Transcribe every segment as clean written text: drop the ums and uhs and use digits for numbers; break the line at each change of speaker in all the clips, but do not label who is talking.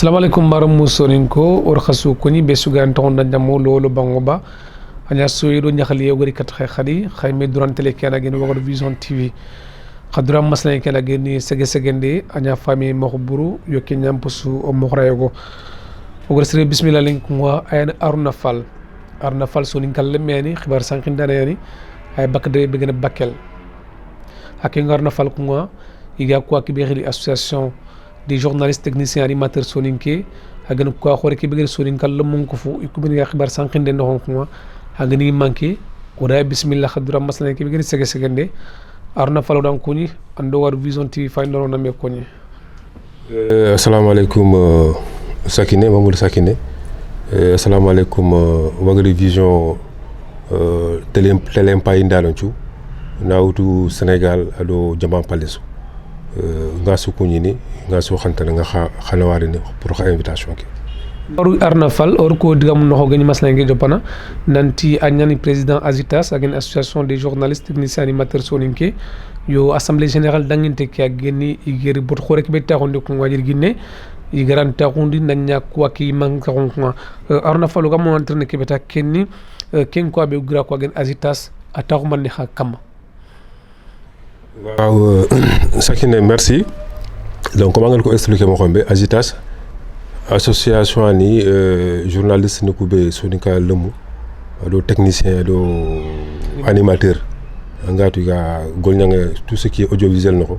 Assalamu alaikum maramu soninko or khasu koni besugan ton na jamo lolo bangoba anya soyido nyakhali yogori kat khadi khayme duran tele kana gen World Vision TV khadura maslan kana gen sege segende anya fami makhburu yoki nyampusu o mokhrayogo ogor sire bismillah linkum wa ayna arna fal sonin kallemeni khibar sankin dana yani ay bakde be gëna bakkel aké ngarna fal kuma iga ko ki be xiri association des journalistes techniciens animateurs soninké hagan ko xore ki be soninkal lamon ko fu ko ben khibar sankin de no kuma hagani manki oda bismillah khadura maslan ki be gëna sege segende arna fal dan koni ando World Vision TV fayndoro na me koni
assalamu alaikum Sakine Mamoudou Sakine assalamu alaikum World Vision télé pay ndalonchu nawtu Sénégal ado Jaman Palesu nga sukunyini nga so xantana nga xalawari ni pour xa invitation ke
oru arna fal or ko digam no gani maslange jopana nanti agnani président Azitas agen association des journalistes techniciens animateurs soninké yo assemblée générale danginte ki ageni igeri bot xore ki be taxonde ko wajir ginne i garanta xundi nanya ko ki man ko arna fal gam mo anterne ki beta kenni ken ko be gra ko agen Azitas ataxu man ni xa kam.
waaw Sakine merci donc comment nga ko expliquer mo xombe Azitas association ani journaliste ni ko be sonika lemu do technicien do animateur ngatu ga golnyanga tout ce qui est audiovisuel nako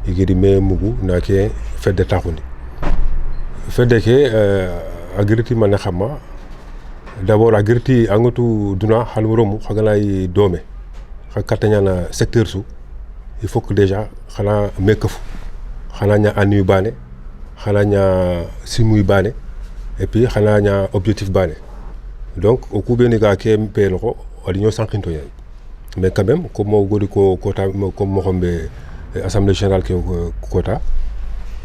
igedi me mugu na ke fedde taxundi fedde ke agriti man xama d'abord agriti angatu duna halmuromu xagalay domé xakatanya na secteur su il faut que déjà xana mekafu xana nya anu bané xana nya simu bané et puis xana nya objectif bané donc au coup ben ga ke mpelo ko wadi ñoo sankinto yay mais quand même comme mo godi ko kota comme mo xombe assemblée générale ke kota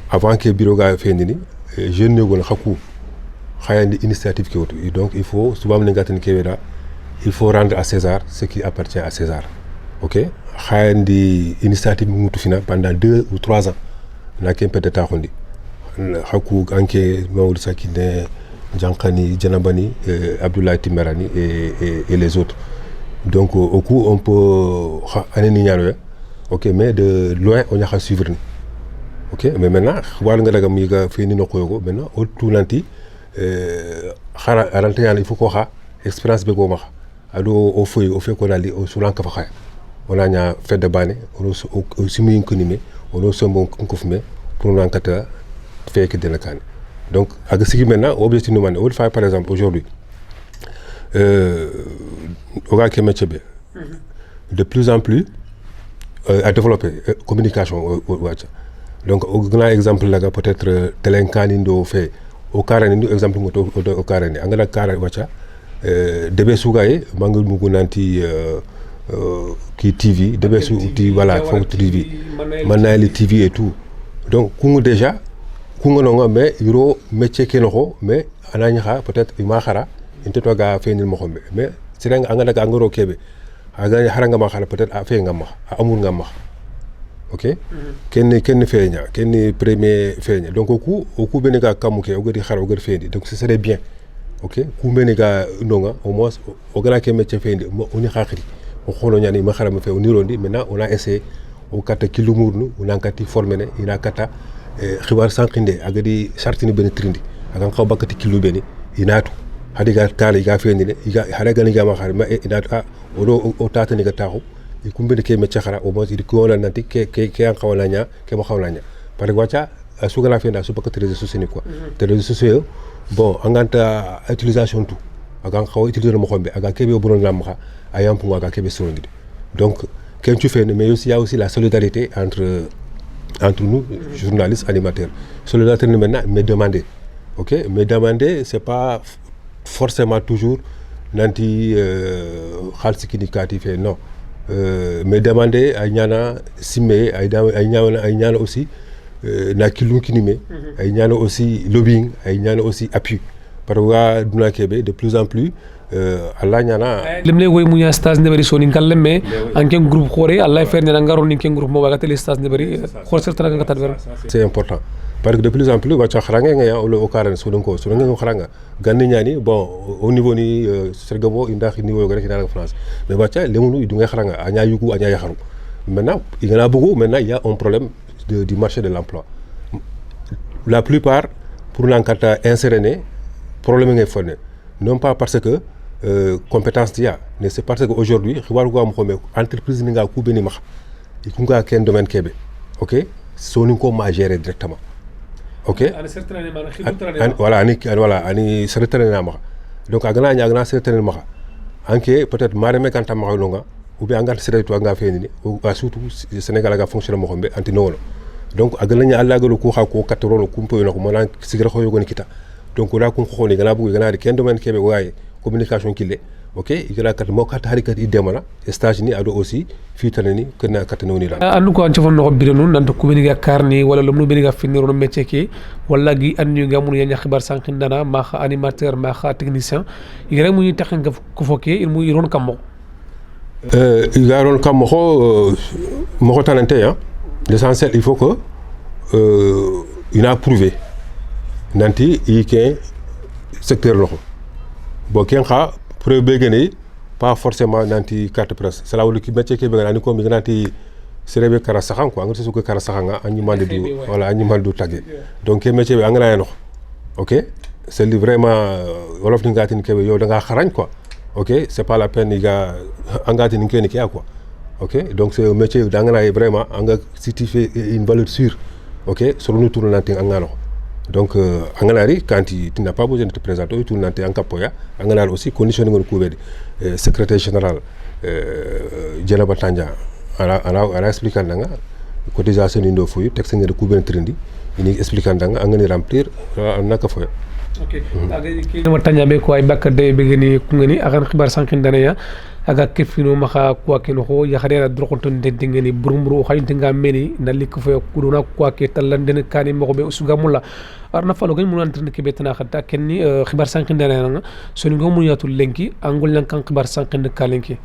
avant que bureau ga fendini jeune ne gol xaku xayandi initiative ke wotu donc il faut souvent ne ngaten ke weda il faut rendre à César ce qui appartient à César. OK xayandi initiative mutu fina pendant 2 ou 3 ans na ken pete taxondi xaku anke Maoud Sakine Jankani Janabani Abdoulaye Timerani et les autres donc au coup on peut aneni ñalo OK mais de loin on a suivre ni OK mais maintenant wal nga daga mi ga fini no koyogo maintenant au tout lanti xara arante il faut ko xa expérience be go ma ado au fait ko dali au sulanka fa xaya on a nya fait de bané on aussi muy konimé on aussi bon konfumé pour l'encata fait que de la canne donc avec ce qui maintenant objectif nous on fait par exemple aujourd'hui au gars qui métier de plus en plus à développer communication donc au grand exemple là peut-être telenkani ndo fait au carré ndo exemple au carré angala carré wacha debe sugaye mangul mugunanti qui TV debesu ti voilà fond TV manali TV et tout donc kungu déjà kungu no mais yuro métier ke no mais ananya xa peut-être ima xara inte to ga fenil mo xombe mais sirang anga daga ngoro kebe aga haranga ma xala peut-être a fe ngam amul ngam OK ken feña ken premier feña donc au coup benega kamuke o gadi xara o gadi fendi donc ce serait bien OK ku benega nonga au moins o gala ke métier fendi oni xaxiri o xolo ñani ma xaram fe nirondi maintenant on a essayé o kata kilumurnu on a kati formé ina kata xibar sankinde agadi chartini ben trindi aga xaw bakati kilu beni inatu hadiga kala ga fendi ne iga hadaga ni ga ma xar ma inata o tata ni ga taxu e kumbe ke me xara o mo di ko la nanti ke an xawla nya ke mo xawla nya par wacha su gala fenda su bakati réseaux sociaux ni quoi te réseaux sociaux bon anganta utilisation tout aga xaw utiliser mo xombe aga kebe bu non lam xa ayam pour aga kebe sondi donc quand tu fais mais aussi il y a aussi la solidarité entre nous journalistes animateurs solidarité maintenant me demander OK me demander c'est pas forcément toujours nanti xalsi kinikatif non me demander ay ñana simé ay ñana aussi na kilun kinime ay ñana aussi lobbying ay ñana aussi appui parce que duna kebe de plus en plus Allah nyana
limne goy munya stage ne bari soni ngalle me anken groupe khore Allah fer ne ngaro ni ken groupe mo waga tele stage ne bari khor sertana nga tadber
c'est important parce que de plus en plus wa kharanga nga ya o karan so donc so nga kharanga ganni nyani bon au niveau ni sergabo inda niveau ga rek na France mais wa cha lemunu du nga kharanga anya yugu anya yakharu maintenant il y en a beaucoup maintenant il y a un problème du marché de l'emploi la plupart pour l'encata insérer problème ngay fonné non pas parce que compétence dia mais c'est parce que aujourd'hui xibaru go am xomé entreprise ni nga ku beni max ku nga ken domaine kebe OK so ni ko ma gérer directement OK voilà ani secrétaire na max donc agana nya agana secrétaire max anké peut-être maré me kanta max longa ou bien angal sere to nga feni ou surtout Sénégal ga fonctionner mo xombe anti nolo donc agana nya alla galo ko xa ko katrolo kumpo yo ko mona sigre xoyo goni kita donc là ko xoni gana bu gana ken domaine kebe waye communication kille OK igala kat mo kat hari kat idemala stage ni ado aussi fitane ni kena kat noni la
andu ko anci fonno bire non nanto communique karni wala lum no beni ga finiro no métier ki wala gi annu ga mun ya xibar sankin dana ma xa animateur ma xa technicien igara mu ni tax nga ko foké il mu iron kam igaron kam
mo talente hein l'essentiel il faut que il a prouvé nanti iké secteur loxo bo ken xa preuve be gene pas forcément nanti carte presse c'est là où ki métier ke be ngani ko mi nanti serebe kara saxan quoi ngati su ko kara saxanga anni mande du voilà anni mande du tagge donc métier be angana no OK c'est vraiment wolof ni ngati ni ke yo da nga xarañ quoi OK c'est pas la peine iga angati ni ken ki quoi OK donc c'est un métier d'angana vraiment anga si tu fais une valeur sûre OK sur nous tourne nanti angano donc anganari quand tu n'as pas besoin de te présenter tu n'as en capoya anganari aussi condition ngol couvert secrétaire général Djenaba Tanja ala expliquant nga cotisation ndo foyu texte ngel couvert trindi ni expliquant nga angani remplir naka foya
OK agay ki no Tanja be ko ay bakade be gani ku ngani agan xibar sankin dana ya aga kefino maxa ko keno ho ya xadera drokonton de ngani burumru xaynte nga meni nali ko foya ku dona ko ke talanden kani mo be usuga mulla arna falo gani mun antene ke betana xata kenni xibar sankin dana nga soni ngo mun yatul lenki angol nan kan xibar sankin de kalenki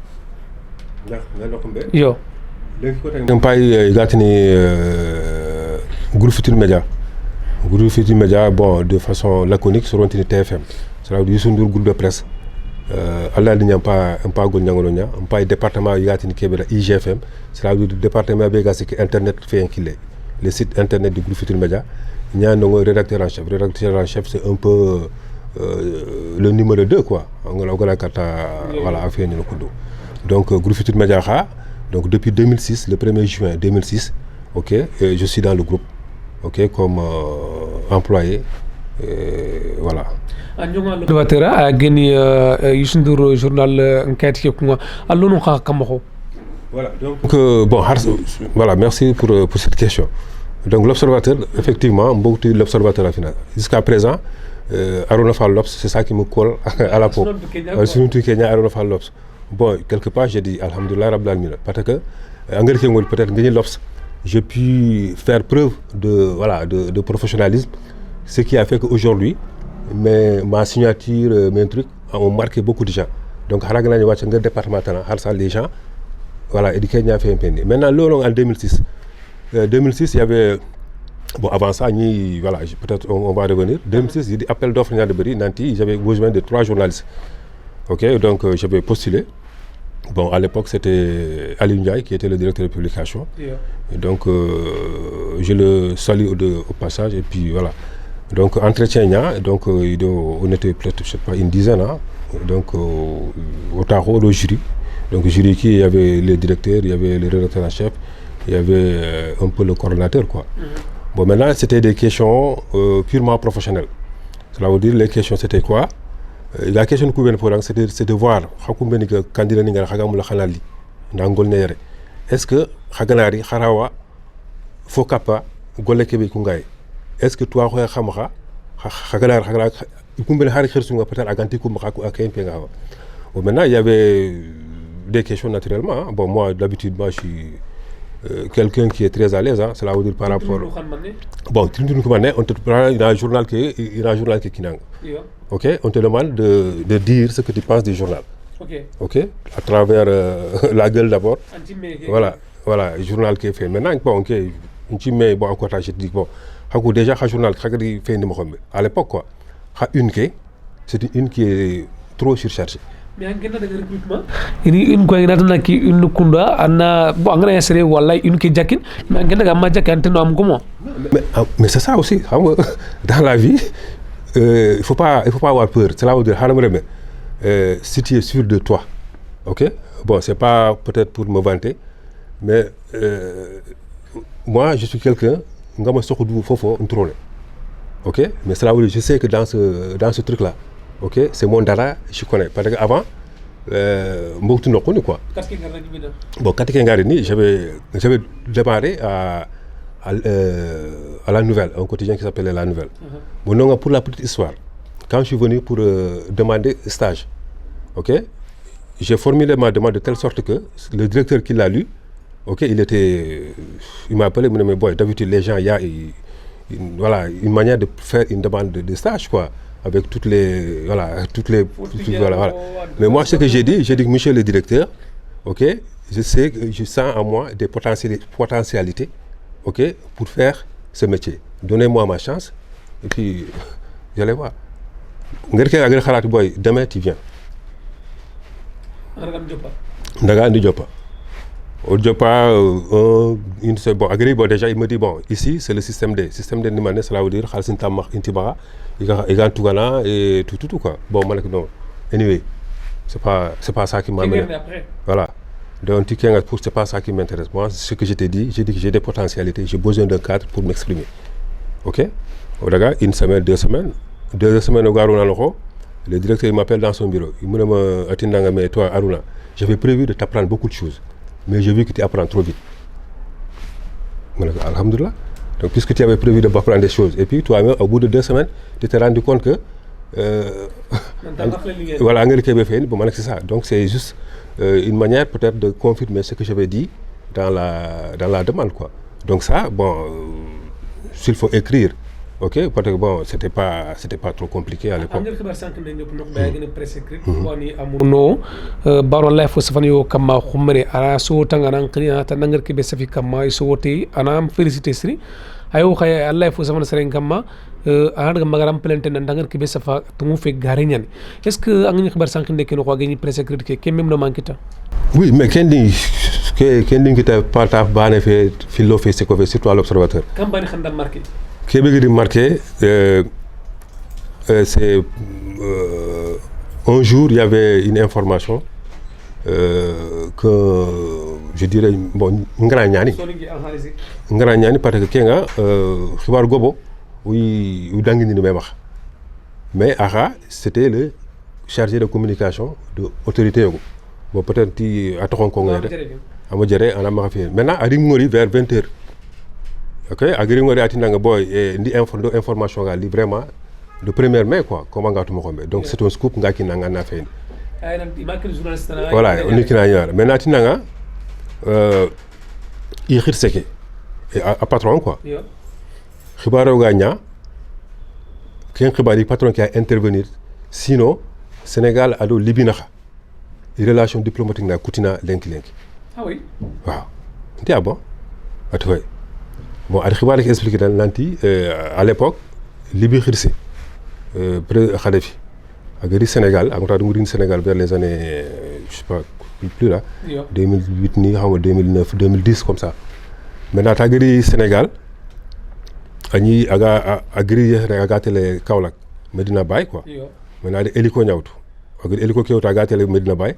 yo
lenki ko tan pay gatini groupe Futur Média groupe Futur Média bon de façon laconique sur TFM c'est là du sundur groupe de presse Allah n'y a pas un pas gonyangonya un pas département yatini kebela IGFM c'est là du département be gasiki internet fait un kilé le site internet du groupe Futur Média il y a un rédacteur en chef c'est un peu le numéro 2 quoi ngala kata voilà affaire ni kudo donc groupe Futur Média donc depuis 2006 le 1er juin 2006 OK je suis dans le groupe OK comme employé voilà
Watera a geni Youssou journal enquête ki ko allo kha kamako
voilà donc bon voilà merci pour cette question donc l'observateur effectivement mbouti l'observateur à final jusqu'à présent Arona Fall Lobs c'est ça qui me colle à la peau sur tout Kenya Arona Fall Lobs bon quelque part j'ai dit alhamdoulillah rabbil alamin parce que engrais ki ngol peut-être ngeni Lobs j'ai pu faire preuve de professionnalisme ce qui a fait qu'aujourd'hui ma signature, mes trucs ont marqué beaucoup de gens. Donc, départemental, les gens, voilà, et du Kenya fait un peu. Maintenant, en 2006, il y avait, bon, avant ça, voilà, peut-être on va revenir. 2006, il y a des appels d'offres de Beri, Nanti, j'avais besoin de 3 journalistes. OK, donc j'avais postulé. Bon, à l'époque, c'était Ali Ndiaye qui était le directeur de publication. Yeah. Et donc, je le salue au passage, et puis voilà. Donc entretien donc on était peut-être je sais pas une dizaine donc au tarot le jury donc le jury qui il y avait les directeurs, il y avait le rédacteur en chef, il y avait un peu le coordonnateur quoi. Bon maintenant c'était des questions purement professionnelles. Cela veut dire les questions c'était quoi? La question que vous pouvez c'est de voir hakumbeni que candidat ni ngara xagamul xalali ndangol neere est-ce que xaganari xarawa fokapa golle kebe ku ngay est-ce que toi xoya xamxa xagalar ikumbel xari xersunga peut-être aganti kum xaku akmp nga maintenant il y avait des questions naturellement bon moi d'habitude moi je suis quelqu'un qui est très à l'aise, hein, cela veut dire par rapport. Bon, on te prend, il y a un journal qui est Kinang. Ok, on te demande de dire ce que tu penses du journal. Ok, à travers la gueule d'abord. Voilà, le journal qui est fait. Maintenant, bon, ok, bon, encore, je te dis, bon, déjà, le journal qui est fait, à l'époque, quoi, c'est une qui est trop surchargée.
Mais en général de recrutement une ko ngi ki une kunda anna bo ngana yasere wallahi une ki jakin mais en général ma jakante no am ko mo
mais c'est ça aussi dans la vie il faut pas avoir peur. Cela veut dire si tu es sûr de toi, ok, bon, c'est pas peut-être pour me vanter, mais moi je suis quelqu'un nga ma soxu du fofo un ok, mais cela veut dire je sais que dans ce truc là, ok, c'est mon dara, je connais. Parce qu'avant, quoi. Bon, j'avais démarré à La Nouvelle, un quotidien qui s'appelait La Nouvelle. Bon, pour la petite histoire, quand je suis venu pour demander stage, ok, j'ai formulé ma demande de telle sorte que le directeur qui l'a lu, ok, il m'a appelé, il m'a dit, mais boy, d'habitude les gens, il y a une manière de faire une demande de stage, quoi. Avec toutes les voilà. Mais moi ce que j'ai dit monsieur le directeur, ok, je sais que je sens en moi des potentialités, ok, pour faire ce métier. Donnez-moi ma chance et puis j'allais voir. Demain tu viens. Ndaga andi Jopa. Au Jopa, bon, déjà il me dit bon, ici c'est le système D. Système D nimane, cela veut dire Khalsin Tamar Intibara, Igan Tougana et tout quoi. Bon, non. Anyway, c'est pas ça qui m'amène. Voilà. Donc c'est pas ça qui m'intéresse. Moi, ce que je t'ai dit, j'ai dit que j'ai des potentialités, j'ai besoin d'un cadre pour m'exprimer. Ok? Au Daga, une semaine, 2 semaines. 2 semaines au Garou le directeur m'appelle dans son bureau. Il me dit Atindanga, mais toi, Aruna, j'avais prévu de t'apprendre beaucoup de choses. Mais j'ai vu que tu apprends trop vite. Alhamdoulilah. Donc, puisque tu avais prévu de m'apprendre des choses, et puis toi-même, au bout de 2 semaines, tu t'es rendu compte que. Voilà, c'est ça. Donc, c'est juste une manière peut-être de confirmer ce que j'avais dit dans la demande, quoi. Donc, ça, bon, s'il faut écrire, ok, parce que bon, c'était pas trop compliqué à l'époque.
No baron life safani kama khumre ara so tangana qina tanangar ke besafi kama isoti anam félicité sri ayo khay allah fo safana seren kama ahad magaram plante nandangar ke besafa tumu fe garenyan est-ce que angni khibar sankinde ke no ko gagni presse critique ke même no mankita.
Oui, mais kendi qui t'a pas ta bane fait filo fait ce qu'on fait surtout à l'observateur.
Kam bani khanda marqué.
Kébé marqué, c'est un jour il y avait une information que je dirais bon Ngranyani parce que Kenga Khibar Gobo oui dangi ni wax mais aha c'était le chargé de communication de autorité bon peut-être ti atokon ko ngere amajere ana ma fi maintenant à Ringori vers 20h. Ok, agri atinanga boy ndi information ga li vraiment de 1er mai quoi comment ngatu mo xombe donc c'est un scoop ngaki nanga na fait voilà on ikina ñaar mais atinanga i xir seke et à patron quoi xibaro ga nya ken xibari patron qui a intervenir sinon Sénégal ado libinaxa relation diplomatique na kutina lenki
ah oui
waaw ntia bon atoy. Bon, à expliquer dans l'anti, à l'époque, Libye Khirsi, Khadafi, à Sénégal, à Sénégal vers les années, je sais pas, plus là, 2008, 2009, 2010, comme ça. Maintenant, à Sénégal, à les Kaolak, Medina Bay, quoi. Maintenant, Eliko Nyautu, à Eliko Kyoto, à Medina Bay,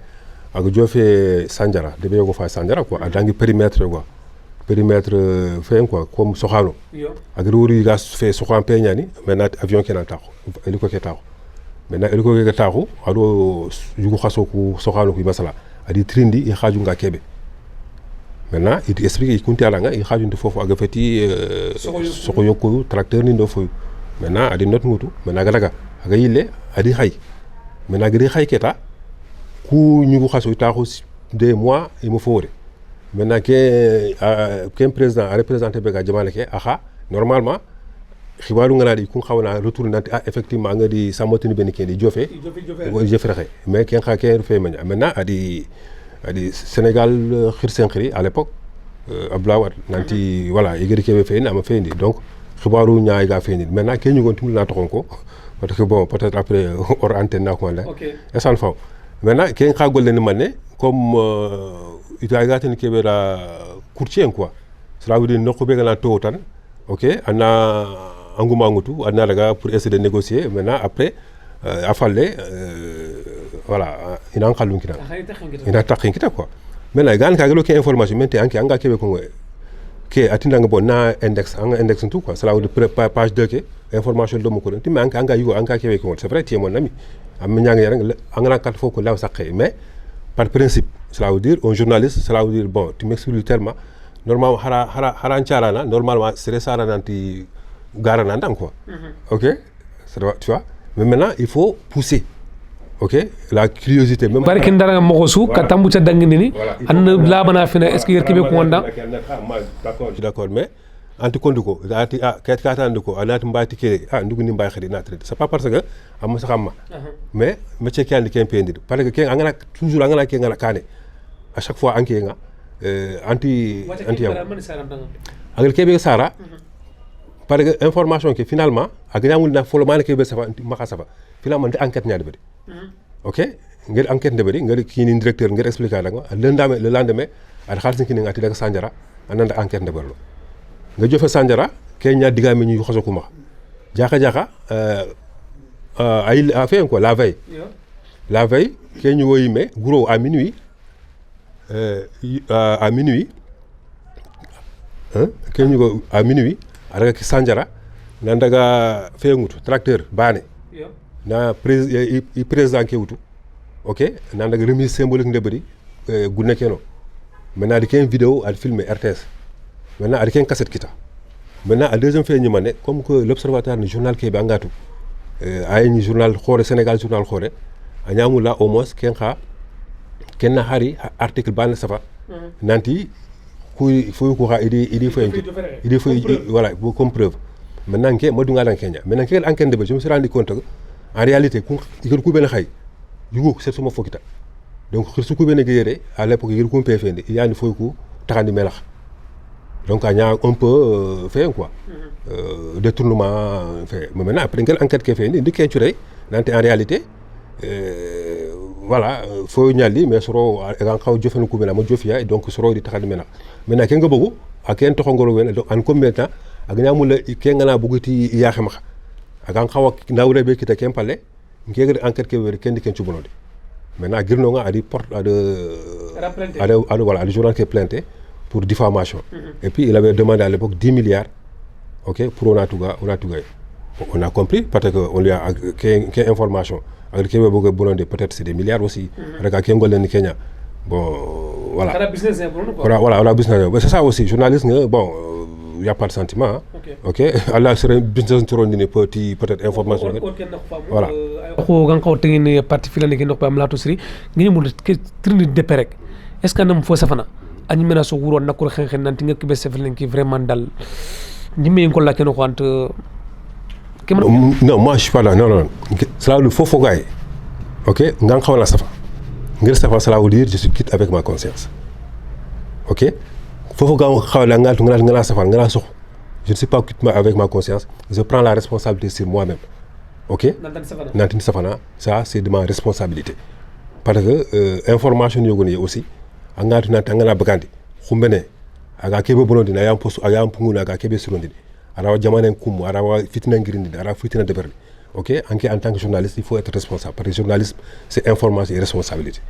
à Djofé Sanjara, de Beyogofa Sanjara, quoi, à Dangi périmètre, quoi. Périmètre fait quoi comme Sokhano agri gas fait Sokhan peñani maintenant avion qui n'attaque hélico qui taxu maintenant hélico qui taxu ado jugo khaso ku Sokhano ku masala adi trindi i khaju nga kebe maintenant il explique il kunti alanga i khaju fofu aga feti soko yokku tracteur ni ndo foyu maintenant adi not ngutu maintenant daga aga yille adi khay maintenant agri khay keta ku ñugo khaso taxu des mois il me faut maintenant qu'un président a représenté bega jamane ke aha normalement xibaru nga di ku xawna retour nanti effectivement nga di samotini ben ken di jofe jofere mais ken xa ken fe manya maintenant adi Sénégal xirsen xiri à l'époque Abdoulaye Wade nanti voilà igri kebe fe ama fe ndi donc xibaru ñaay ga fe ndi maintenant ken ñu gon tum la taxon ko parce que bon peut-être après hors antenne na ko la et ça fa maintenant ken xa golle ni mané comme ita gaten kebe la courtier quoi cela veut dire nokko be gana to tan OK ana anguma ngutu ana daga pour essayer de négocier maintenant après afalle voilà ina khalun kita ina taxin kita quoi maintenant gan ka gelo ke information mente anki anga kebe ko ke atinda nga bon na index anga index tout quoi cela veut dire page 2 ke information do mo ko ti manka anga yugo anga kebe ko c'est vrai tu es mon ami am ñanga yang anga kat foko law saxé mais par principe cela veut dire un journaliste cela veut dire bon tu m'expliques tellement normalement hara ncharana normalement c'est ça nanti garana ndam quoi OK tu vois mais maintenant il faut pousser OK la curiosité même
barki ndara mo su ka tambu ca dang ni an la bana fina est ce que yer kebe ko wonda
d'accord mais anti konduko ati ket katande ko anati mbati ke ndugu ni mbay xedi natri c'est pas parce que am sa xamma mais métier kandi ken pendir parce que ken angana toujours angana ke ngana kané à chaque fois anki nga anti yam agal kebe sara parce que information que finalement ak ñamul na folo man kebe safa maka safa finalement de enquête ñade bari OK ngir enquête de bari ngir ki ni directeur ngir expliquer la le lendemain ad xaliss ki ni ngati daga sanjara ananda enquête de bari nga jofe sanjara kenya digame ñu xosoku ma jaka ay a fait quoi la veille kenyu woyime gros à minuit kenyu go à minuit araga ki sanjara nandaga fengutu tracteur bane na président ke wutu OK nandaga remise symbolique ndebari gunne keno maintenant di ken vidéo ad filmer RTS maintenant ad ken cassette kita maintenant à deuxième fait ñu mané comme que l'observateur ni journal ke be angatu ay ni journal xoré Sénégal journal xoré añamu la au moins ken na hari article ban safa nanti ku fo ko ha idi fo voilà comme preuve maintenant ke modu ngala Kenya maintenant ke enquête de je me suis rendu compte que en réalité ku ben xay yugo c'est suma fokita donc su ku ben géré à l'époque yir ku pfnd il y a une fo ku taxandi melax donc il y a un peu fait quoi détournement fait mais maintenant après quelle enquête qui fait ni ken ci nanti en réalité voilà faut ñali mais soro nga xaw jofenu ko bena mo jofia donc soro di taxal mena maintenant ken nga bëggu ak ken taxongolo wen donc en combien de temps ak ñamul ken nga na bëgguti yaxé ma ak nga xaw ak ndawre be kita ken palé ngé enquête ke wër ken di ken ci bonodi maintenant girno nga adi porte ade voilà le journal qui est planté pour diffamation et puis il avait demandé à l'époque 10 milliards OK pour Onatuga on a compris parce que on lui a quelle information avec qui veut bononder peut-être c'est des milliards aussi avec qui ngol ni Kenya bon voilà voilà business c'est ça aussi journaliste bon il y a pas de sentiment OK Allah serait business trondine petit peut-être information voilà
ko gan ko tengini parti filani ki ndok am la to sri ngi mu trini deperek est-ce que nam fo safana ani mena so wuro nakul xen nanti ngak be seflen ki vraiment dal ñimi ko la ken ko ant
non moi je suis pas là non cela le faux gars OK ngang xawla safa ngir safa cela veut dire je suis quitte avec ma conscience OK fofo ga xawla ngal ngala safa ngala sox je ne suis pas quitte avec ma conscience je prends la responsabilité sur moi-même OK nanti safana ça c'est de ma responsabilité parce que information yogoni aussi angatu nanta ngala bagandi xumbene aga kebe bonondi na yam postu aga punguna aga kebe surondi arawa jamanen kum arawa fitina ngirindi arawa fitina deberni OK en tant que journaliste il faut être responsable parce que journalisme c'est information et responsabilité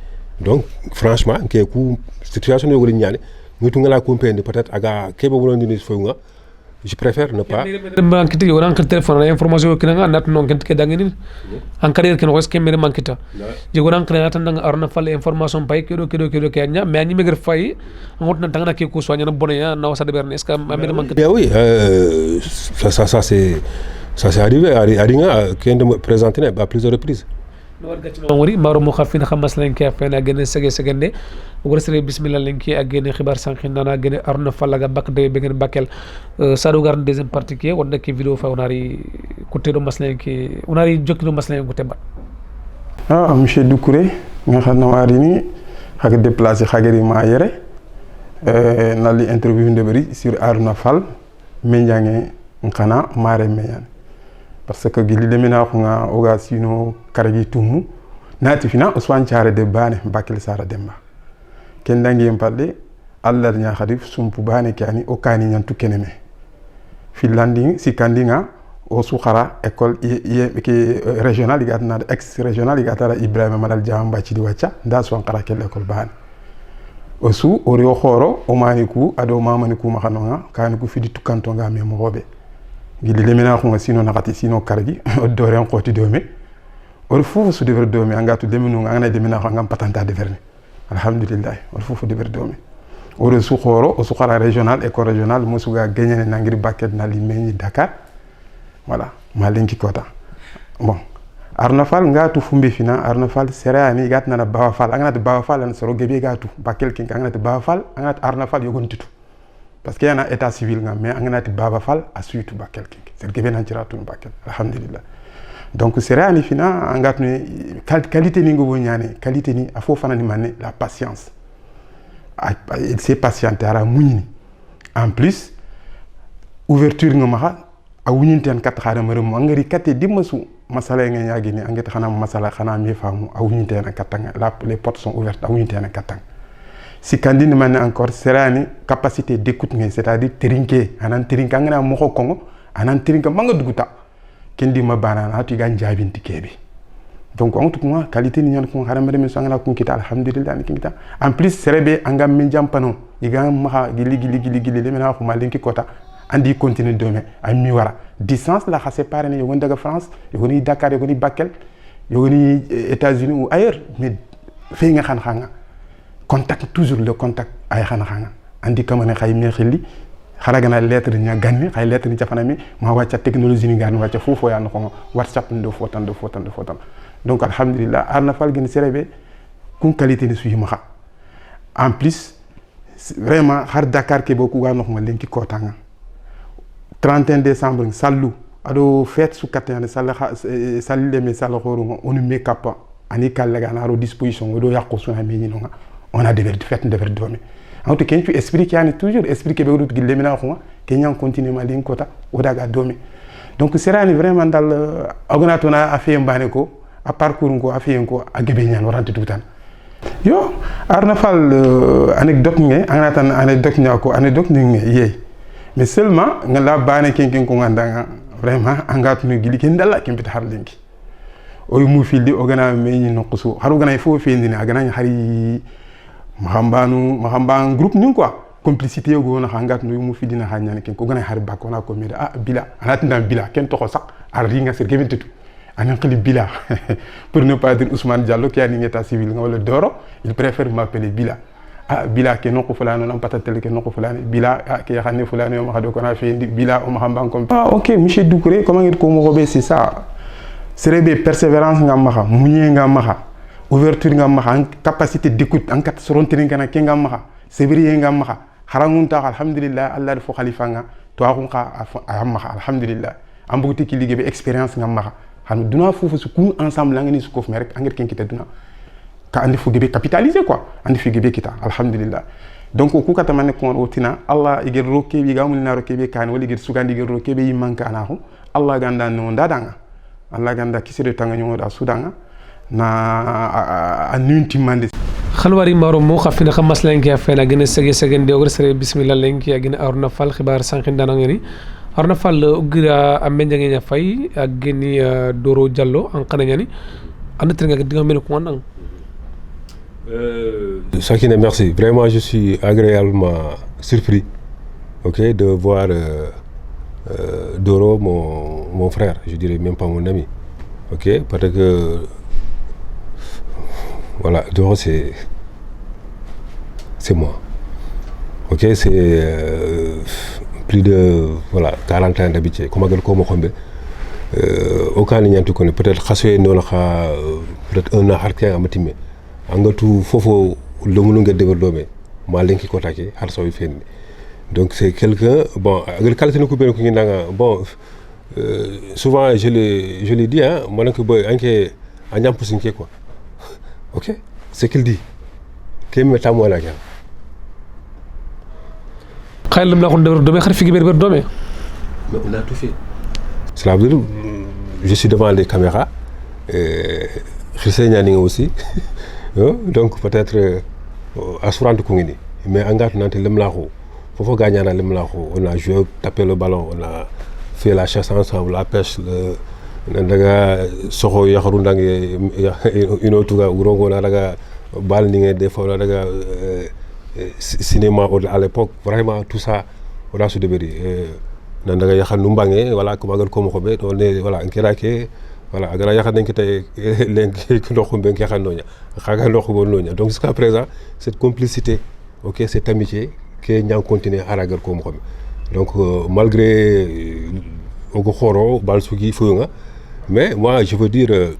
donc franchement ke ku situation yogoni ñane mutu ngala comprendre peut-être aga kebe bonondi ni foyunga je préfère ne pas
manquita yo rank téléphone information ki nga nat non kent ke dangeni en carrière ken ko skemere manquita je go rank na tan nga arna fal information pay kedo ke nya mais ni meger fay ngot na tangana ke ko soñana bonaya na wasa de berne est ce que amere manquita
oui ça c'est arrivé à Ringa qui de me présenter à plusieurs reprises
wari maro mo khafina khamas lenki afena gene sege segende wala sere bismillah lenki ak gene xibar sanki nana gene arna falaga bak de be gene bakel sadu gar deuxième partie ki wonna ki vidéo fa onari côté do maslenki onari jokino maslen ko temba
monsieur Doucouré nga xamna wari ni xag déplacer xageri ma yere nali interview ndebari sur Aruna Fall menjange nkana mare meyan parce que gili lemina ko nga oga sino karagi tumu nati fina uswan ciare de bane bakil sara demba ken dangi empalle allah nya khadif sumpu bane kani o kani nyantu keneme finlandi si kandinga o sukhara école ki régional gatna ex régional gatara ibrahima malal jamba ci di wacca nda so khara kel école bane o su o rio khoro o maniku ado mamaniku makhanonga kani ku fidi tukanto nga me mo robe gili lemina ko sino nakati sino kargi o dore en qoti dome o fufu su dever dome angatu leminu ngana lemina ko ngam patanta deverne alhamdulillah o fufu dever dome o su khoro o su khara régional école régional musuga gagné nangiri baket na limeni Dakar voilà malinki kota bon Aruna Fall ngatu fumbi fina Aruna Fall serani gatna na Bawa Fall angana Bawa Fall an soro gebe gatu bakel kin angana Bawa Fall angana Aruna Fall yogon titu parce qu'il y a un état civil mais angana Baba Fall a suitu bakel king c'est que ben tira tun bakel alhamdulillah donc c'est réani fina angatne qualité ni ngobo ñane qualité ni a fo fanani mané la patience il s'est patienté ara muñini en plus ouverture ngama a wuñinten kat xara marum ngari katé dimasu masala nga yagi ni angati xana masala xana mi famu a wuñinten katanga les portes sont ouvertes a wuñinten katanga si candine man encore serani capacité d'écoute c'est-à-dire trinquer anan trinka ngana mo ko kongo anan trinka manga duguta kendi ma banana tu gan jabinti kebi donc en tout cas qualité ni ñan ko haramade men sangana ko kita alhamdulillah ni kita en plus serebe angam min jampano iga ma gili le mena ko malinki kota andi continue demain ay mi wara distance la xa séparé ni yogon daga France yogoni Dakar yogoni Bakel yogoni États-Unis ou ailleurs mais fe nga xanga contact toujours le contact ay xana andi kamane xay me xeli xaragana lettre nya ganni xay lettre ni jafanami ma wacca technologie ni gan wacca fofo ya no WhatsApp ndo fotan donc alhamdulillah Aruna Fall gën serebe kun qualité ni suyi ma en plus vraiment har Dakar ke boku ga no ma lenki kotanga 31 décembre sallu ado fête su katane salile me salo khoro on make up ani kallaga na ro disposition do yakko suna me ni no on a devoir faire un devoir dormir en tout cas tu expliques yani toujours expliquer be route gille mina ko kenyan continue ma lin kota o daga dormir donc c'est vraiment dal agonatona a fait mbane ko a parcours ko a fait ko a gebe ñan warante toutan yo Aruna Fall anecdote nge anatan anecdote ñako anecdote nge yey mais seulement ngala bane ken ko nganda vraiment angatu no gili ken dalla ken bita har linki o mu fildi o gana me ñi no kusu haru gana fo fendi ni agana hari mahamban groupe ni quoi complicité go na hangat no mu fildi na hanyane ken ko gana har bakko na ko mi bila anatinda bila ken to ko sak ar ringa ser gebentu anan khali bila pour ne pas dire Ousmane Diallo qui a un état civil ngol Doro il préfère m'appeler bila bila ke no ko fulano non patatel ke no ko fulano bila ke xane fulano ma xado ko na fendi bila o mahamban comme OK monsieur Doucouré comment ngir ko mo robé c'est ça serebe persévérance nga maxa muñé nga maxa ouverture nga maxa capacité d'écoute en kat sorontene ngana ke nga maxa sévrier nga maxa harangunta alhamdulillah allah def khalifa nga to axun xa maxa alhamdulillah am buguti ki ligue be expérience nga maxa xam duna fofu su kun ensemble nga ni su ko rek angir ken kita duna ka andi fu gebe capitaliser quoi andi fu gebe kita alhamdulillah donc ku kata man ko wotina allah igir roke bi gamul na roke be kan wali igir sugandi igir roke be yimanka anahu allah ganda no ndadanga Allah ganda kisire tanga ñoo da sudanga na anunti mande
khalwari maro mo khafina khamas lenki afena gene sege segende ogre sere bismillah lenki agene Aruna Fall khibar sankin danangeni Aruna Fall ugira ambe jange fay ageni Doro Diallo an kana ñani and trenga diga mel ko ndang
Sakine, merci. Vraiment, je suis agréablement surpris, ok, de voir Doro, mon frère, je dirais même pas mon ami, ok, parce que voilà, Doro c'est moi, ok, c'est plus de 40 ans d'habitude, comme au cas ni ñantu ko peut-être xasoye non xa peut-être un an har ke amatime angatu fofo le mulu nga dever domé ma lenki ko také har so fen donc c'est quelqu'un bon agal qualité ko ben ko ngi nanga bon souvent je le dis hein mon que boy anke anyam pusinke quoi OK c'est qu'il dit kemi tamo la ga
xaylam la ko dever domé xar fi ber domé
mais on a tout fait cela veut dire je suis devant les caméras Christian Nianing aussi donc peut-être assurante ko ngi mais angat nante lem la ko fofo gagnana lem la ko on a joué tapé le ballon on a fait la chasse ensemble la pêche le daga soxo yaxaru ndange ino tuga urongo na daga bal ni des fois daga cinéma à l'époque vraiment tout ça on a su déberi nan daga yaxal nu mbange voilà ko magal ko mo xobe on est voilà nkirake voilà agara yaxal nañ ko tay lenk ndoxu ben ki xanoña xaga ndoxu bon noña donc jusqu'à présent cette complicité OK cette amitié que ñang continuer haragal ko mo xobe donc malgré ogo xoro bal sugi funga mais moi je veux dire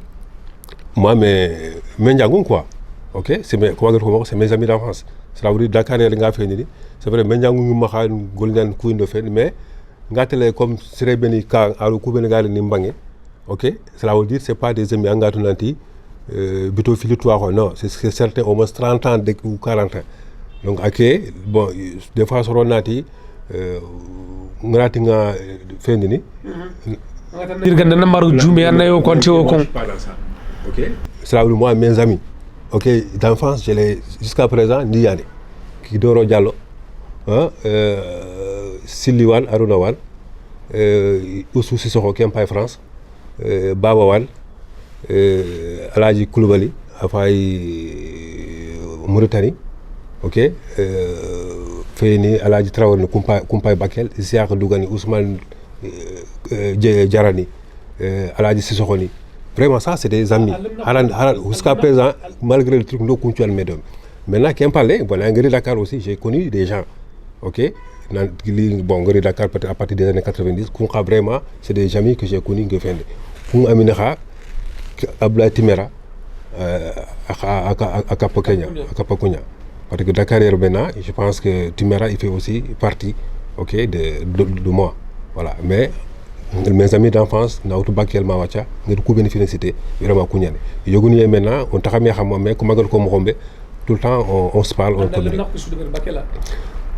moi mais njangum quoi OK c'est mes comment dire c'est mes amis d'enfance cela veut dire Dakar nga fait ni c'est vrai njangum ma xal gol ñan ku ndo fait mais ngatele comme serait beni ka alu ku ben gal ni mbange OK cela veut dire c'est pas des amis engatu nanti bito fili toi non c'est certain au moins 30 ans ou 40 ans donc OK bon des fois so ronati ngati nga fendi ni
dir ganda na maru jumi an yo konti o kon
OK cela veut dire moi mes amis OK d'enfance je les jusqu'à présent ni yane ki Doro Diallo hein Siliwan Aruna Wan Oussou Sissoko Kempay France Baba Wan Aladji Koulibaly afay Mauritanie OK feni Aladji Traoré Kumpay Bakel Isiaka Dougani Ousmane Diarani Aladji Sissoko ni vraiment ça c'est des amis jusqu'à présent malgré le truc no ponctuel mesdames maintenant qui en parlait bon à Dakar aussi j'ai connu des gens OK bon Ngari Dakar peut-être à partir des années 90 qu'on a vraiment c'est des amis que j'ai connus que fende pour Aminakha Abdoulaye Timera à Kapokunya parce que Dakar maintenant je pense que Timera il fait aussi partie OK de moi voilà mais mes amis d'enfance na auto bakel ma wacha ngir ku ben félicité vraiment ku ñane yoguni maintenant on taxamé xam mais ko magal ko mo xombe tout le temps on se parle on communique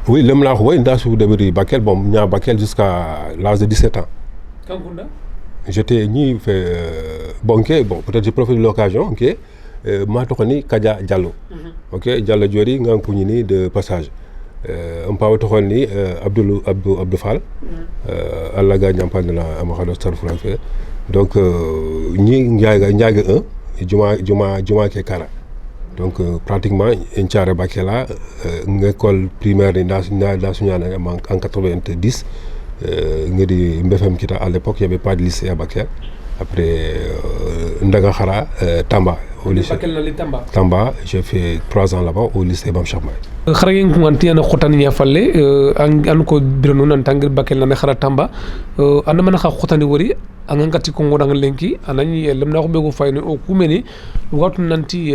oui l'homme là oui nda sou deberi Bakel bon nya Bakel jusqu'à l'âge de 17 ans
kankunda
j'étais ni fait bon peut-être je profite de l'occasion OK ma tokoni Kadia Diallo OK Diallo Diori nganku ni de passage on peut tokon ni Abdou Fall Allah ga ñampal na amado star français donc ñi ñaga 1 juma ke kara donc pratiquement en tiare Bakela école primaire dans en 90 ngedi mbefem kita à l'époque il y avait pas de lycée à Bakel après Ndaga Khara Tamba au lycée Tamba j'ai fait 3 ans là-bas au lycée Bam Cheikh May
xaragin ko anti ana xotani ya falle an ko bironu nan tangir Bakel na Khara Tamba an man kha xotani wori an ngati ko ngoda lenki anani lemna ko bego fayno o kumeni watu nanti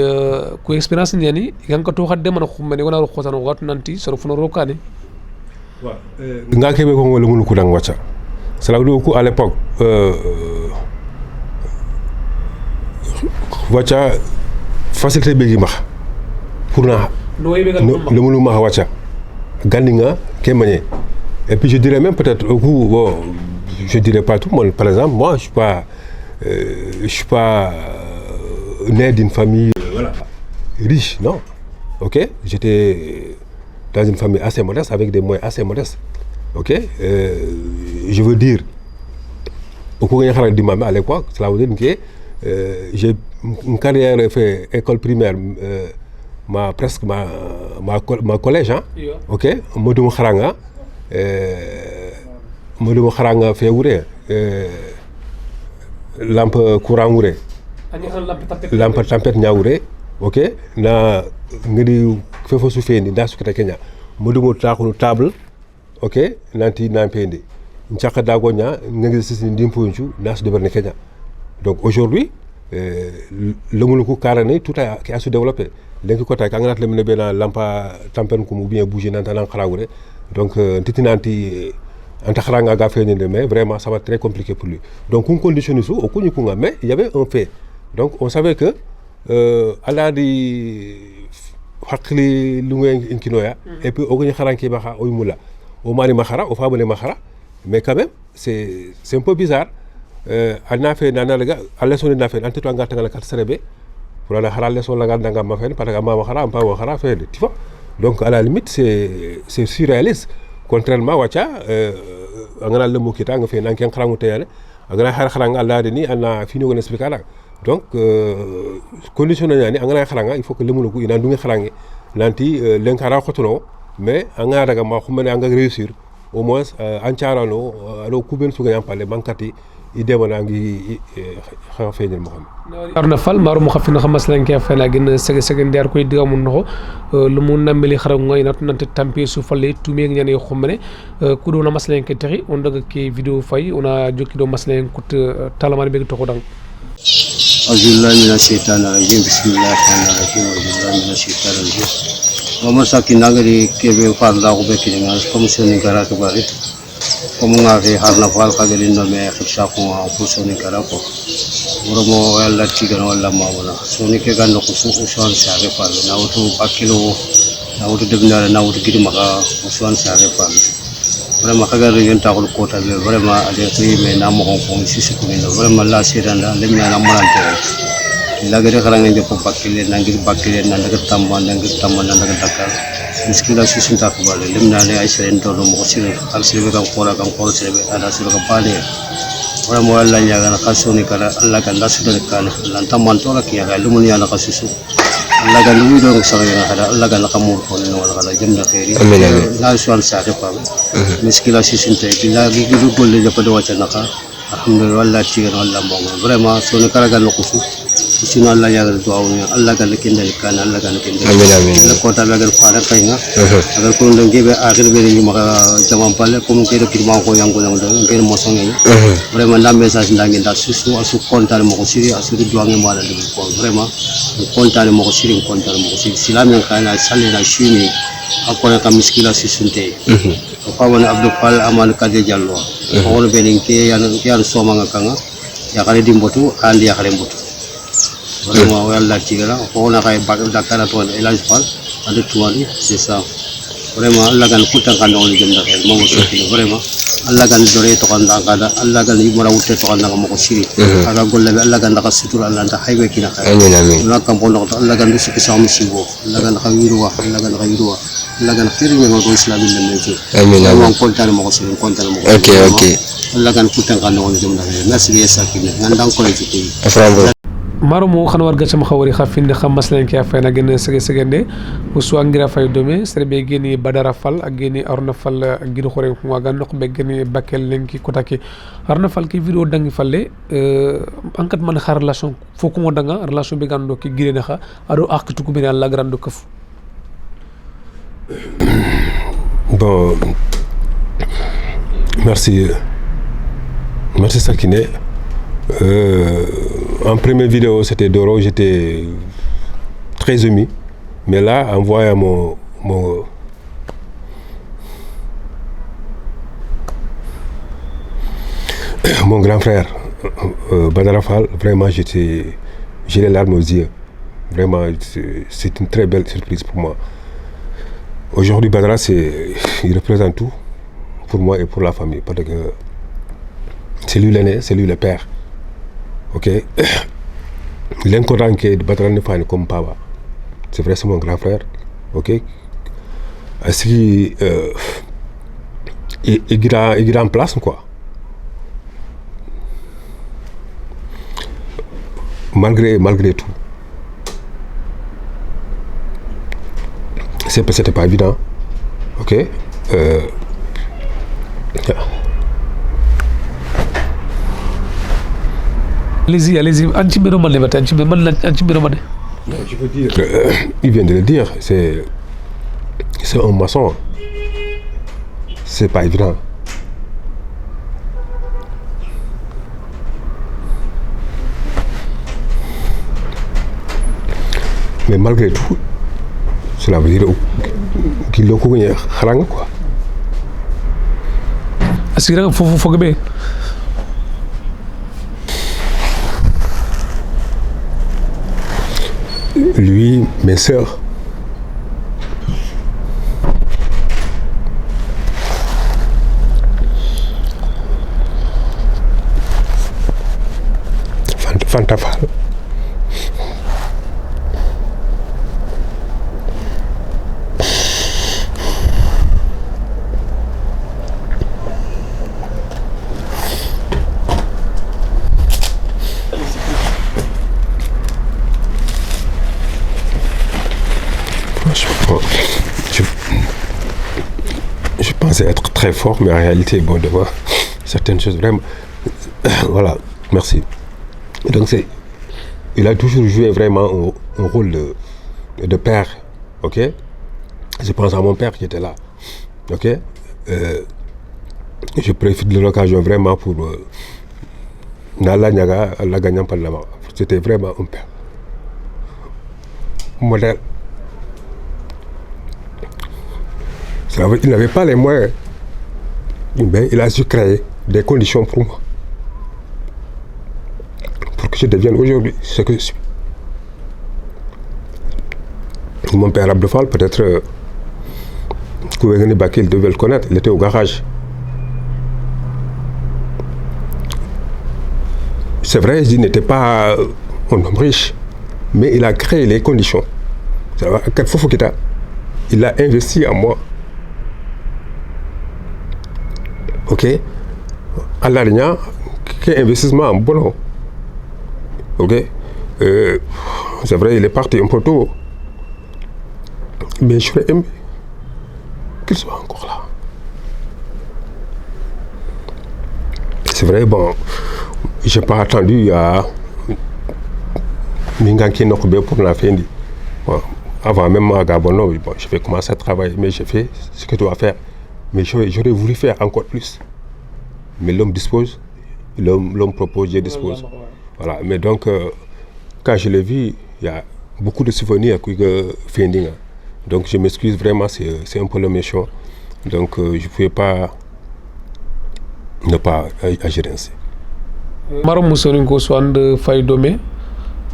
ko experience ni gan ko to xadde man ko meni wona ro xotano watu nanti so funo rokani
wa nga kebe ko ngol ngul ko dang wacha cela veut dire à l'époque wacha facilité begi max pour na le mulu ma wacha gandinga kemane et puis je dirais même peut-être bon je dirais pas tout le monde par exemple moi je suis pas né d'une famille voilà riche non OK j'étais dans une famille assez modeste avec des moyens assez modestes OK je veux dire au cours de à l'époque cela veut dire que j'ai une carrière fait école primaire ma collège hein OK modum kharanga fait ouré lampe courant ouré lampe tempête nyaouré OK na ngedi fefo su feni da su Kenya modum taxu table OK nanti nampendi Nchaka Dagonya, Nangis Ndimpunchu, Nas de Kenya. Donc aujourd'hui, le Mouloukou Karane, tout qui a se développé. L'Enkota, quand on a le lampa tampen comme bien bouger dans un Karaoure. Donc, Titinanti, Antakharanga Gafé, mais vraiment, ça va être très compliqué pour lui. Donc, on conditionne ça, au Kounyukunga, mais il y avait un fait. Donc, on savait que, à la di Hakli Lungue Inkinoya, et puis au Kharanki Baha, au Moula, au Mari Mahara, au Fabule Mahara, mais quand même, c'est un peu bizarre. On a fait à leçon de fait, en tout cas, on a fait pour la haral leçon la ganda ma fait, parce que ma mahara, pas mahara fait, tu vois. Donc, à la limite, c'est surréaliste. Contrairement à Wacha, on a le mot qui est en fait, on a un cran théâtre, on a un cran à la deni, on a fini de expliquer là. Donc, condition il faut que le mot il a un cran, l'anti, l'encara cotono, mais on a un réussir, au moins, en charano, alors couper sur un palais bancati. idée mana ngi xaw feñal mo xam
arna fal maru mo xafina xamas lan ke fela gën sege sege ndar koy digamu no lu mu nameli xaram ngoy nat nante tampi su falle tumi ak ñane xumne ku do na maslen ke taxi on daga ke vidéo fay on a jokki do maslen kut talaman be to ko dang
azillahi minash shaitanir rajim bismillahir rahmanir rahim azillahi minash shaitanir rajim wa masakin nagari kebe farda ko be kilinga commission gara to bari comme nga fi harna fal kageli no me xisha ko soni kara ko romo yalla tigan wala mawala soni ke gando ko su son sare fal na wutu bakilo na wutu debna na wutu gidi maka son sare fal vraiment kagari yenta ko kota le vraiment ade tri me na mo ko sisi ko no vraiment la siranda le me na malante la gere kala ngende ko bakile na ngir bakile na daga tamba na daga dakar miskila susun ta ko bale limna ne ay seren do mo sire al sire kan ko sire ada sire ka bale wala mo alla nyaga na kasoni kala alla kan da sire kan lan tamman to la kiya ga lumun ya na kasusu alla ga lu do sa ga hada alla ga na kamur ko no wala kala jemna khairi la suan sa ta pa miskila susun ta ila gi gi golle ja pado wacha na ka alhamdulillah alla tiga wala mo vraiment soni kala ga no kusu sino Allah ya do awnya Allah kan kendal kan Allah kan kendal amin la ko ta bagal fara kayna agar ko ndonge be akhir be ni maka jamam pale ko ke do kirma ko yang ko do ngir mo songi vraiment la message ndangi da susu asu kontar mo ko siri asu do ngi mala do ko vraiment kontar mo ko siri kontar mo ko siri silam yang kana sale na shini akona ka miskila sisunte ko pawon abdou fall amal kadje jallo ko be ni ke yan soma ngakanga ya kale dimbotu andi ya kale mbotu vraiment yalla tigara ko na kay bag dakar to elage fall ande tuwali c'est ça vraiment Allah gan kutan kan on jëm dakar mo ko soti vraiment Allah gan dore to kan da Allah gan yimara wutte to kan mo ko siri aga golle be Allah gan da sutur Allah ta haybe kina kay amin na kam bono to Allah gan du sikki sam sibo Allah gan khayru wa Allah gan khayru wa Allah gan khiri mo ko islam le menji amin mo ko tan mo ko siri ko tan mo ko ok Allah gan kutan kan on jëm dakar merci bien sakine ngandang ko ci
maro mo xana war gacam xawari xafinde xam maslen ki afena gene sege segende usu angira fay dome serbe geni badara fal ak geni arna fal ak gidu xore ko waga nok be geni bakel lenki kotaki arna fal ki video dangi falle ankat man xar relation foko mo danga relation be gando ki girene xa ado aktu ko bina la grande keuf
bon merci Sakine. En première vidéo, c'était Doro, j'étais très ému. Mais là, en voyant mon grand frère, Badara Fall, vraiment, j'ai les larmes aux yeux. Vraiment, c'est une très belle surprise pour moi. Aujourd'hui, Badara, il représente tout pour moi et pour la famille. Parce que c'est lui l'aîné, c'est lui le père. Ok, l'incoran de Badara Nefane comme papa, c'est vrai, c'est mon grand frère. Ok, il est en place quoi. Malgré tout, c'était pas évident. Ok.
Allez-y, Anchimero Mane, Anchimero Mane.
Je veux dire, il vient de le dire, c'est un maçon. C'est pas évident. mais malgré tout cela veut dire qu'il loko gagné kharanga quoi.
Asira fofu fogbe.
Lui, mes sœurs. Fantafal. Je pensais être très fort, mais en réalité, bon, de voir certaines choses vraiment. Voilà, merci. Donc il a toujours joué vraiment un rôle de père, ok. Je pense à mon père qui était là, ok. Je profite de l'occasion vraiment pour Nala Nyaga, la gagnant par là-bas. C'était vraiment un père modèle. Il n'avait pas les moyens, mais il a su créer des conditions pour moi, pour que je devienne aujourd'hui ce que je suis. Mon père Abdou Fall, peut-être, il devait le connaître, il était au garage. C'est vrai, il n'était pas un homme riche, mais il a créé les conditions. Il a investi en moi. Ok, à l'arrière, quel investissement en bon. Ok, c'est vrai, il est parti un peu tôt, mais je serais aimé qu'il soit encore là. C'est vrai, bon, j'ai pas attendu à Minganki Nokbe pour la fin. Bon, avant même à Gabono, bon, je vais commencer à travailler, mais j'ai fait ce que tu dois faire. Mais j'aurais voulu faire encore plus. Mais l'homme dispose, l'homme propose, je dispose. Voilà. Mais donc, quand je l'ai vu, il y a beaucoup de souvenirs qui fending. Donc je m'excuse vraiment, c'est un peu le méchant. Donc je ne pouvais pas ne pas agir ainsi.
Maro musoni ko swande fay dome,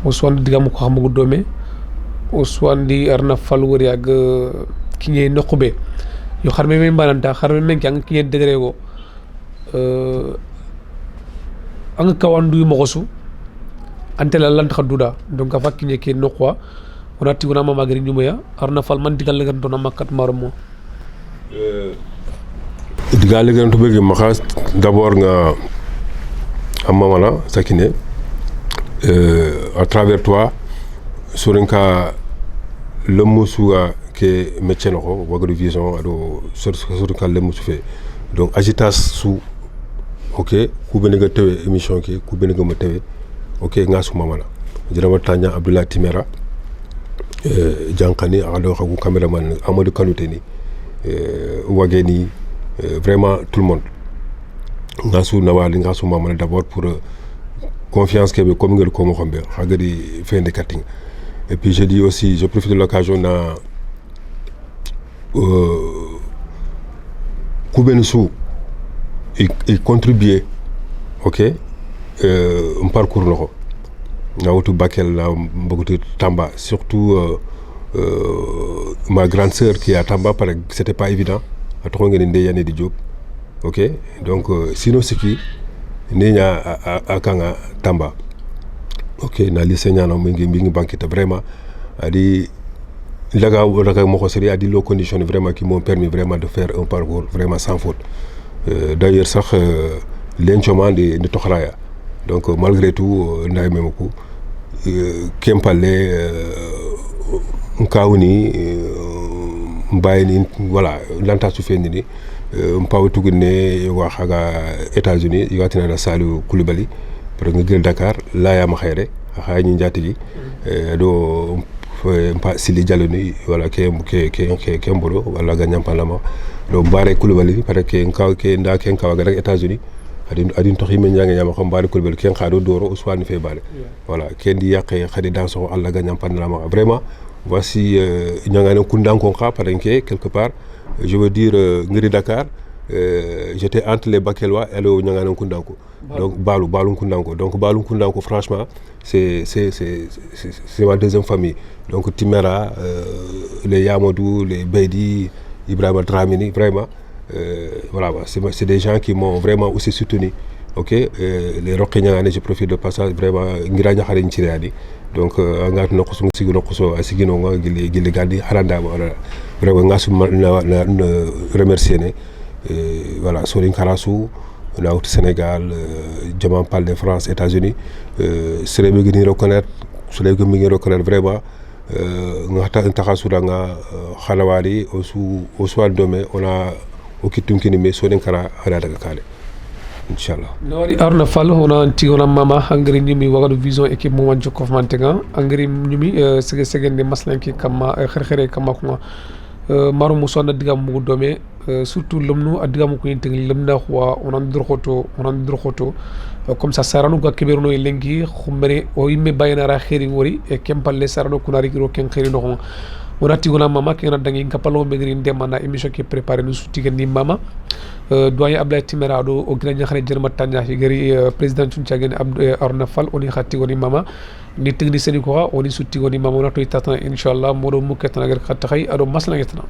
o swande digam ko xamugo dome, o swandi arna falwori ag kiñe nokube. Yo xarme men bananta xarme men kang kiñe degré go ang kawandu mo xosu antela lan taxaduda donc afa kiñe ke nokwa ona tiguna mama gari ñumaya arna fal man digal legan tona makat marmo
digal legan to begi maxa d'abord nga amamana sakine à travers toi sorinka le musuga ke métier noko wagadu vision ado sorinka le musu fe donc agitas sous ok ku benega tewe émission ki ku benega ma tewe ok nga su mamana dina tanya Abdoulaye Timera jankani ado xagu cameraman Amadou Kanouté ni wageni vraiment tout le monde nga su nawali nga su mamana d'abord pour confiance que comme ngel ko mo xambe xagadi fin de cutting. Et puis je dis aussi, je profite de l'occasion na Koubenissou et contribuer, ok, un parcours noko. Na wutu Bakel la mbogutu Tamba, surtout ma grande sœur qui est à Tamba, c'était pas évident. À Trongue Ndeyane di Diop, ok. Donc sinon c'est qui Nenya à Kanga Tamba. Ok, na lycée ñana mingi banquette vraiment adi laga mo xosri adi lo conditions vraiment qui m'ont permis vraiment de faire un parcours vraiment sans faute. D'ailleurs sax l'enchement de Tokhraya. Donc malgré tout nday memako kempalé nkawni mbayni voilà lanta su fendini mpawtu gune wax aga États-Unis yotina na Salou Koulibaly pour nga Dakar la ya ma xéré xay ñi njatigi do mpa Sili Diallo ni wala ke mbolo wala ga ñampalama do bare Koulibaly parce que nkaw ke nda ke nkaw ga États-Unis adin to himɓe jange ñama ko mbaɗi kolbel ken xa ɗo doro o suwani fe baɗe voilà ken ndi yaqe xadi dans o allah gagnam pandalama vraiment voici ñangane kundankon xa parenke quelque part je veux dire ngiri Dakar j'étais entre les Bakelwa et le ñangane kundanko donc Balou kundanko donc Balou kundanko franchement c'est ma deuxième famille donc Timera les Yamadou les Beydi Ibrahima Dramini vraiment voilà c'est des gens qui m'ont vraiment aussi soutenu ok les Roqe ñangane je profite de passage vraiment ngira ñaxare ñireadi donc ngat no ko sigi no ko a sigino nga gilli galdi haranda vraiment ngasu na remercier ne voilà Sorin Karasu là au Sénégal Diamant Pal de France États-Unis c'est les mi reconnaître vraiment ngata takasura nga khalawali au soir demain on a okitum kini me Sorin Kara ada daga kale inchallah
nori Arona Fall ona tigona mama angri nyumi wagadu vision équipe mo wanjo ko mantenga angri nyumi sege maslanki kama khere kama ko maru muso na digam mu dome surtout lomnu adigam ko yinte lemna khwa onan droxoto comme ça saranu ga keberno lengi khumere o yimme bayna ra khiri wori e kempalle sarano kunari giro ken khiri no on tigona mama kena dangi kapalo megri ndemana émission qui préparé nous soutigani mama doyen Abdoulaye Timera do o gina xare jerma tanya gari président Tchagene Arona Fall oni khatigoni mama ni technicien ko oni soutigoni mama on to itata inchallah modo muketana gar khatakhay ado maslangetana